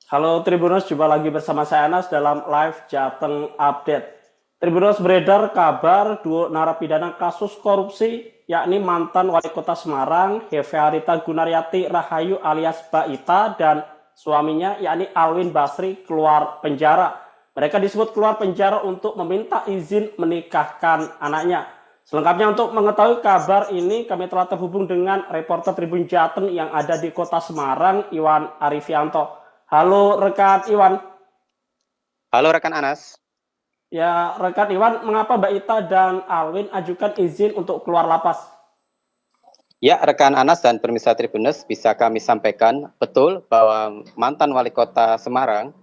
Halo Tribuners, jumpa lagi bersama saya Anas dalam live Jateng Update. Tribuners, beredar kabar dua narapidana kasus korupsi, yakni mantan Wali Kota Semarang, Hevearita Gunaryanti Rahayu alias Mbak Ita, dan suaminya yakni Alwin Basri keluar penjara. Mereka disebut keluar penjara untuk meminta izin menikahkan anaknya. Selengkapnya untuk mengetahui kabar ini, kami telah terhubung dengan reporter Tribun Jateng yang ada di Kota Semarang, Iwan Arifianto. Halo rekan Iwan. Halo rekan Anas. Ya, rekan Iwan, mengapa Mbak Ita dan Alwin ajukan izin untuk keluar lapas? Ya, rekan Anas dan pemirsa Tribuners, bisa kami sampaikan betul bahwa mantan Wali Kota Semarang,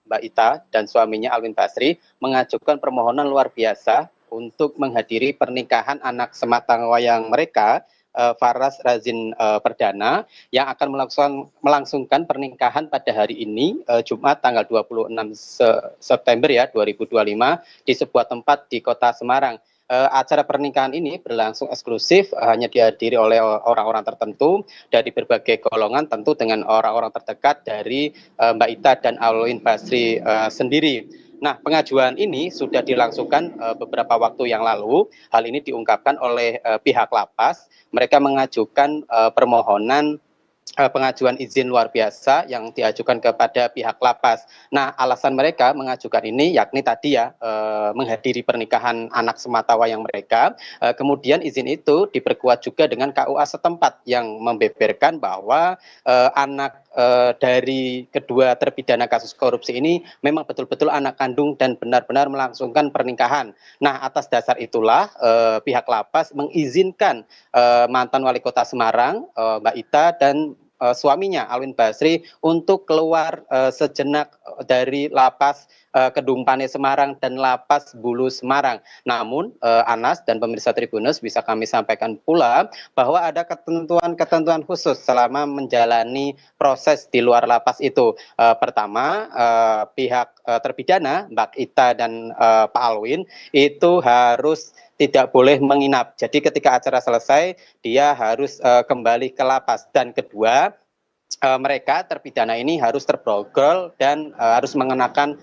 Mbak Ita dan suaminya Alwin Basri mengajukan permohonan luar biasa untuk menghadiri pernikahan anak sematawayang mereka, Faras Razin Perdana, yang akan melangsungkan pernikahan pada hari ini, Jumat tanggal 26 September ya 2025 di sebuah tempat di Kota Semarang. Acara pernikahan ini berlangsung eksklusif, hanya dihadiri oleh orang-orang tertentu dari berbagai golongan, tentu dengan orang-orang terdekat dari Mbak Ita dan Alwin Basri sendiri. Nah, pengajuan ini sudah dilangsungkan beberapa waktu yang lalu. Hal ini diungkapkan oleh pihak lapas. Mereka mengajukan permohonan pengajuan izin luar biasa yang diajukan kepada pihak lapas. Nah, alasan mereka mengajukan ini yakni tadi ya, menghadiri pernikahan anak sematawayang mereka. Kemudian izin itu diperkuat juga dengan KUA setempat yang membeberkan bahwa anak dari kedua terpidana kasus korupsi ini memang betul-betul anak kandung dan benar-benar melangsungkan pernikahan. Nah, atas dasar itulah pihak lapas mengizinkan mantan Wali Kota Semarang, Mbak Ita, dan suaminya Alwin Basri untuk keluar sejenak dari lapas Kedung Pane Semarang dan lapas Bulu Semarang. Namun Anas dan pemirsa Tribunus, bisa kami sampaikan pula bahwa ada ketentuan-ketentuan khusus selama menjalani proses di luar lapas itu. Pertama, pihak terpidana Mbak Ita dan Pak Alwin itu harus tidak boleh menginap. Jadi ketika acara selesai, dia harus kembali ke lapas. Dan kedua, mereka terpidana ini harus terborgol dan harus mengenakan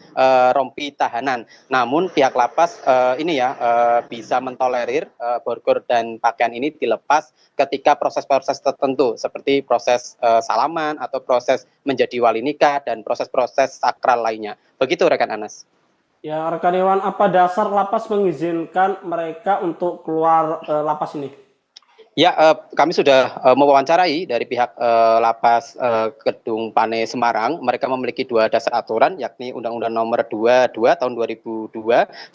rompi tahanan. Namun pihak lapas bisa mentolerir borgol dan pakaian ini dilepas ketika proses-proses tertentu seperti proses salaman atau proses menjadi wali nikah dan proses-proses sakral lainnya. Begitu rekan Anas. Ya, rekan Iwan, apa dasar lapas mengizinkan mereka untuk keluar lapas ini? Ya, kami sudah mewawancarai dari pihak lapas Kedung Pane Semarang. Mereka memiliki dua dasar aturan, yakni Undang-Undang Nomor 22 Tahun 2002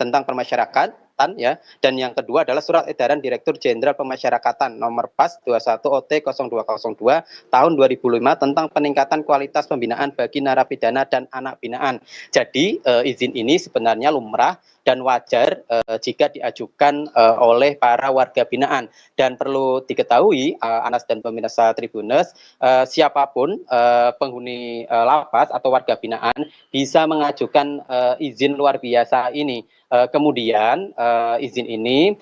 tentang permasyarakatan, ya, dan yang kedua adalah Surat Edaran Direktur Jenderal Pemasyarakatan Nomor PAS 21 OT 0202 Tahun 2005 tentang peningkatan kualitas pembinaan bagi narapidana dan anak binaan. Jadi izin ini sebenarnya lumrah dan wajar jika diajukan oleh para warga binaan. Dan perlu diketahui, Anas dan pemirsa Tribuners, siapapun penghuni lapas atau warga binaan bisa mengajukan izin luar biasa ini. Kemudian izin ini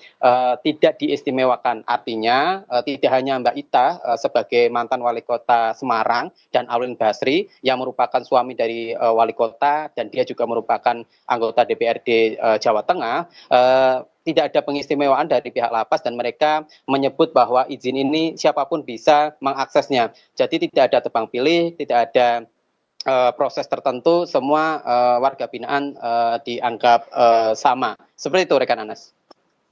tidak diistimewakan, artinya tidak hanya Mbak Ita sebagai mantan wali kota Semarang dan Alwin Basri yang merupakan suami dari wali kota dan dia juga merupakan anggota DPRD Jawa Tengah, tidak ada pengistimewaan dari pihak lapas dan mereka menyebut bahwa izin ini siapapun bisa mengaksesnya. Jadi tidak ada tebang pilih, tidak ada proses tertentu, semua warga binaan dianggap sama. Seperti itu rekan Anas.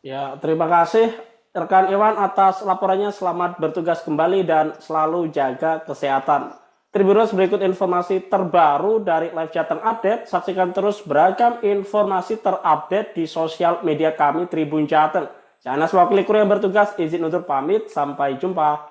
Ya, terima kasih rekan Iwan atas laporannya. Selamat bertugas kembali dan selalu jaga kesehatan. Tribuners, berikut informasi terbaru dari Live Jateng Update. Saksikan terus beragam informasi terupdate di sosial media kami Tribun Jateng. Saya Anas, wakil kru yang bertugas, izin undur pamit. Sampai jumpa.